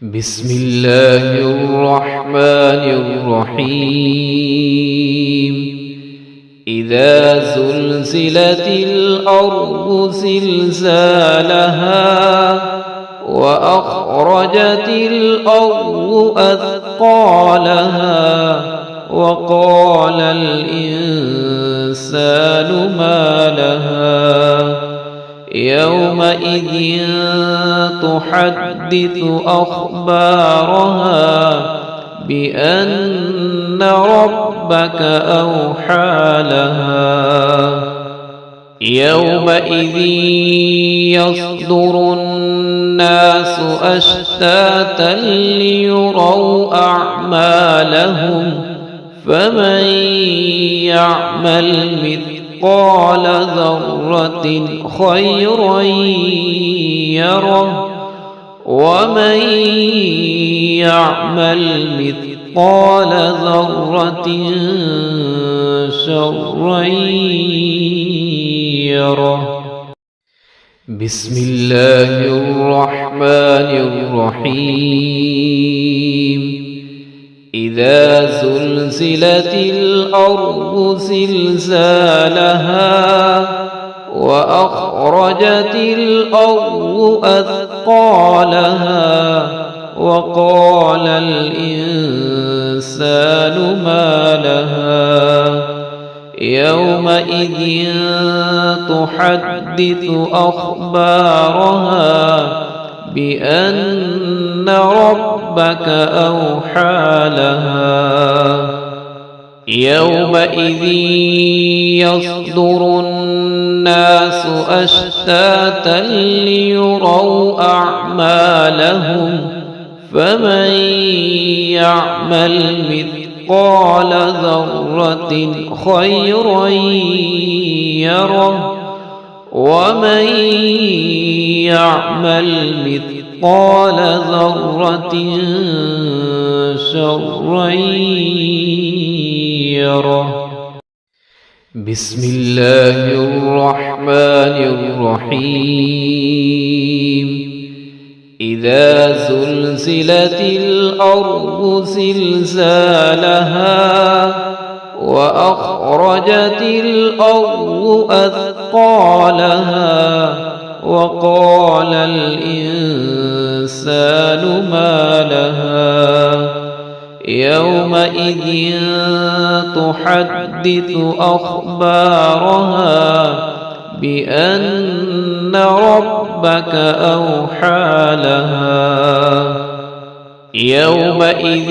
بسم الله الرحمن الرحيم إذا زلزلت الأرض زلزالها وأخرجت الأرض أثقالها وقال الإنسان ما لها يومئذ تحدث أخبارها بأن ربك أوحى لها يومئذ يصدر الناس أشتاتا ليروا أعمالهم فمن يعمل مثقال ذرة خيرا يره ومن يعمل مثقال ذرة شرا يره. بسم الله الرحمن الرحيم إذا زلزلت الأرض زلزالها وأخرجت الأرض أثقالها وقال الإنسان ما لها يومئذ تحدث أخبارها بأن ربك أوحى لها يومئذ يصدر الناس أشتاتا ليروا أعمالهم فمن يعمل مثقال ذرة خيرا يره ومن يعمل مثقال ذرة شرا يره. بسم الله الرحمن الرحيم إذا زلزلت الأرض زلزالها وأخرجت الأرض أثقالها وقال الإنسان ما لها يومئذ تحدث أخبارها بأن ربك أوحى لها يومئذ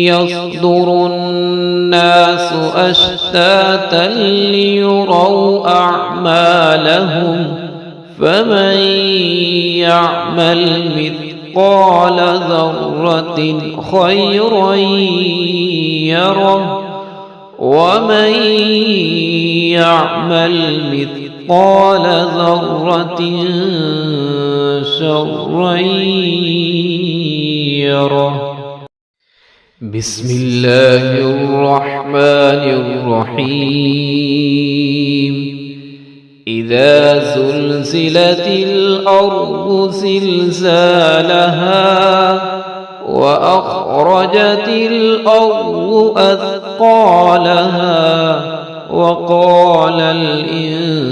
يصدر الناس أشتاتا ليروا أعمالهم فمن يعمل مثقال ذرة خيرا يره ومن يعمل مثقال ذرة شرا يره. بسم الله الرحمن الرحيم إذا زلزلت الأرض زلزالها وأخرجت الأرض أثقالها وقال الإنسان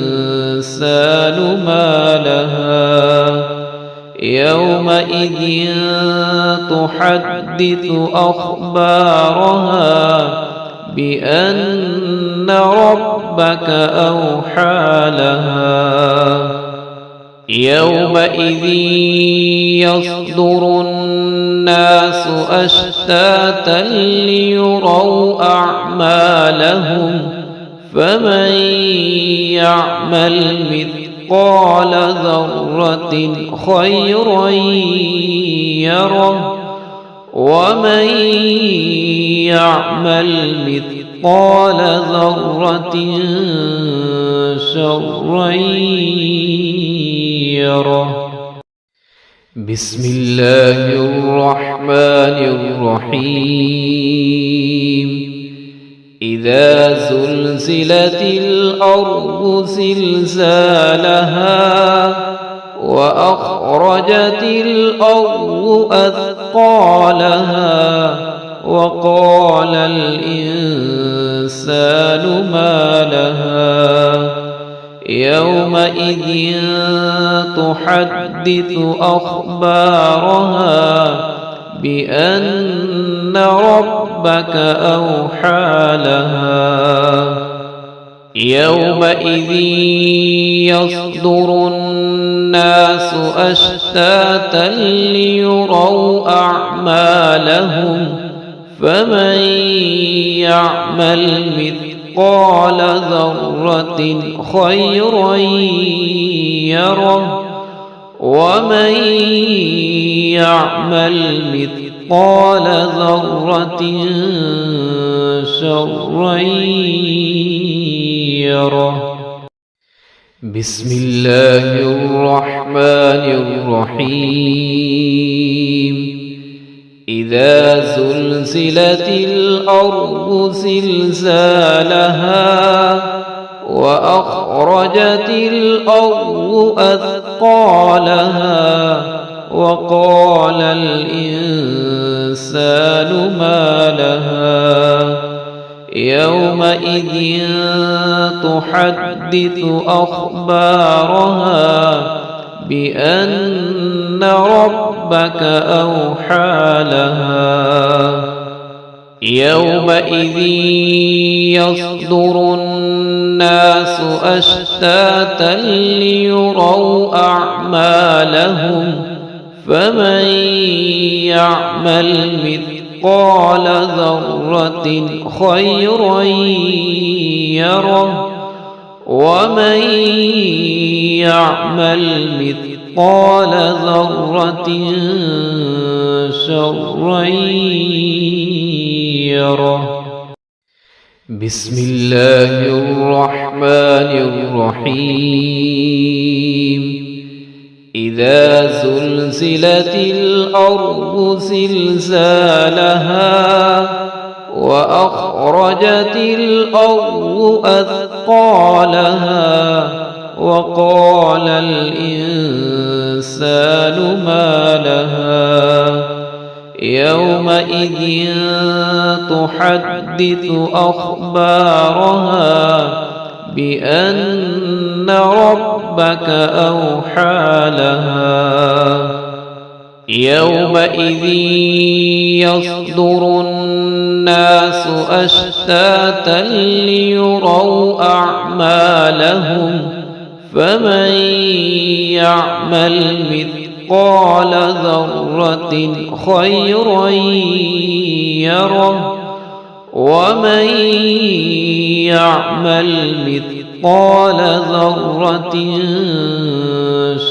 ما لها يومئذ تحدث أخبارها بأن ربك أوحى لها يومئذ يصدر الناس أشتاتا ليروا أعمالهم فمن يعمل مثقال ذرة خيرا يره ومن يعمل مثقال ذرة شرا يره. بسم الله الرحمن الرحيم إذا زلزلت الأرض زلزالها وأخرجت وأخرجت الأرض أثقالها وقال الإنسان ما لها يومئذ تحدث أخبارها بأن ربك أوحى لها يومئذ يصدر الناس أشتاتا ليروا أعمالهم فمن يعمل مثقال ذرة خيرا يره ومن يعمل مثقال ذرة شرا يره. بسم الله الرحمن الرحيم. إذا زلزلت الأرض زلزالها وأخرجت الأرض أثقالها وقال الإنسان ما لها يومئذ تحدث أخبارها بأن ربك أوحى لها يومئذ يصدر الناس أشتاتا ليروا أعمالهم فمن يعمل مثقال ذرة خيرا يره ومن يعمل مثقال ذرة شرا يره. بسم الله الرحمن الرحيم. إذا زلزلت الأرض زلزالها وأخرجت الأرض أثقالها وقال الإنسان ما لها يومئذ تحدث أخبارها بأن ربك أوحى لها يومئذ يصدر الناس أشتاتا ليروا أعمالهم فمن يعمل مثقال ذرة خيرا يره ومن يعمل مثقال ذرة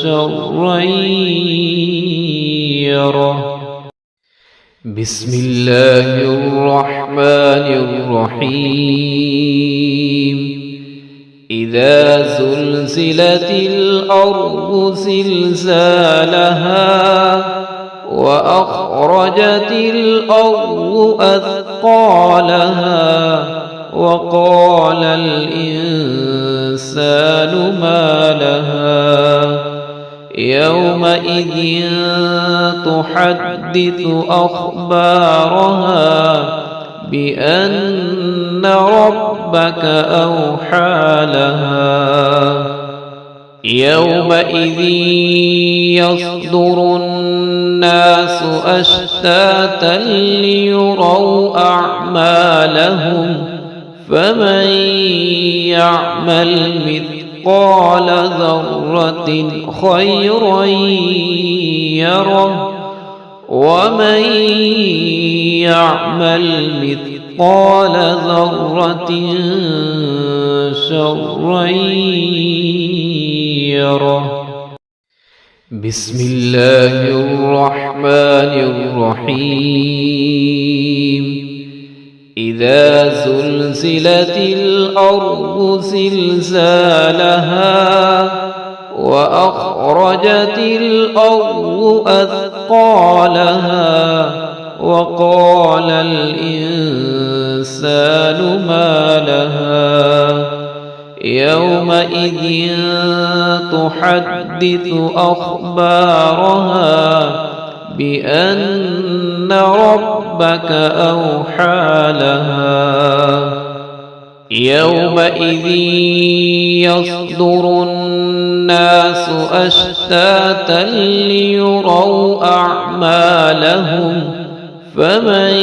شرا يره. بسم الله الرحمن الرحيم. إذا زلزلت الأرض زلزالها وأخرجت الأرض أثقالها وقال الإنسان ما لها يومئذ تحدث أخبارها بأن ربك أوحى لها يومئذ يصدر الناس أشتاتا ليروا أعمالهم فمن يعمل مثقال ذرة خيرا يره ومن يعمل مثقال ذرة شرا يره. بسم الله الرحمن الرحيم. إذا زلزلت الأرض زلزالها وأخرجت الأرض أثقالها وقال الإنسان ما لها يومئذ تحدث أخبارها بأن ربك أوحى لها يومئذ يصدر الناس أشتاتا ليروا أعمالهم فمن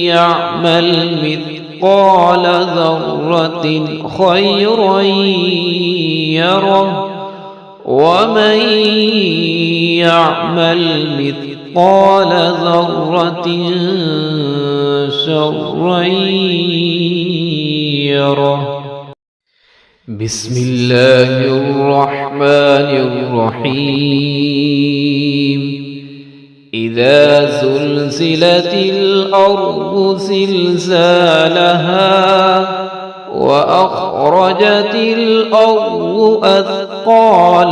يعمل مثقال ذرة خيرا يره ومن يعمل مثقال ذرة شرا يره. بسم الله الرحمن الرحيم. إذا زلزلت الأرض زلزالها وأخرجت الأرض أثقالها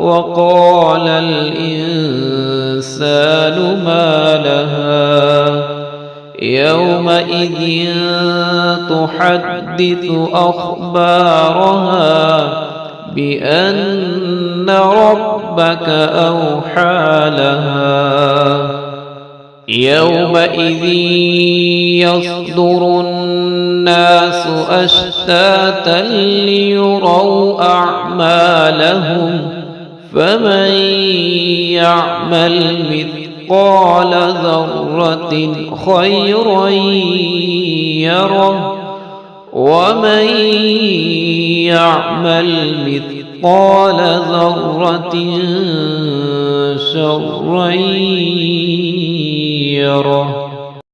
وقال الإنسان ما لها يومئذ تحدث أخبارها بأن ربك أوحى لها يومئذ يصدر الناس أشتاتا ليروا أعمالهم فمن يعمل مثقال ذرة خيرا يره ومن يعمل مثقال ذرة شرا يره.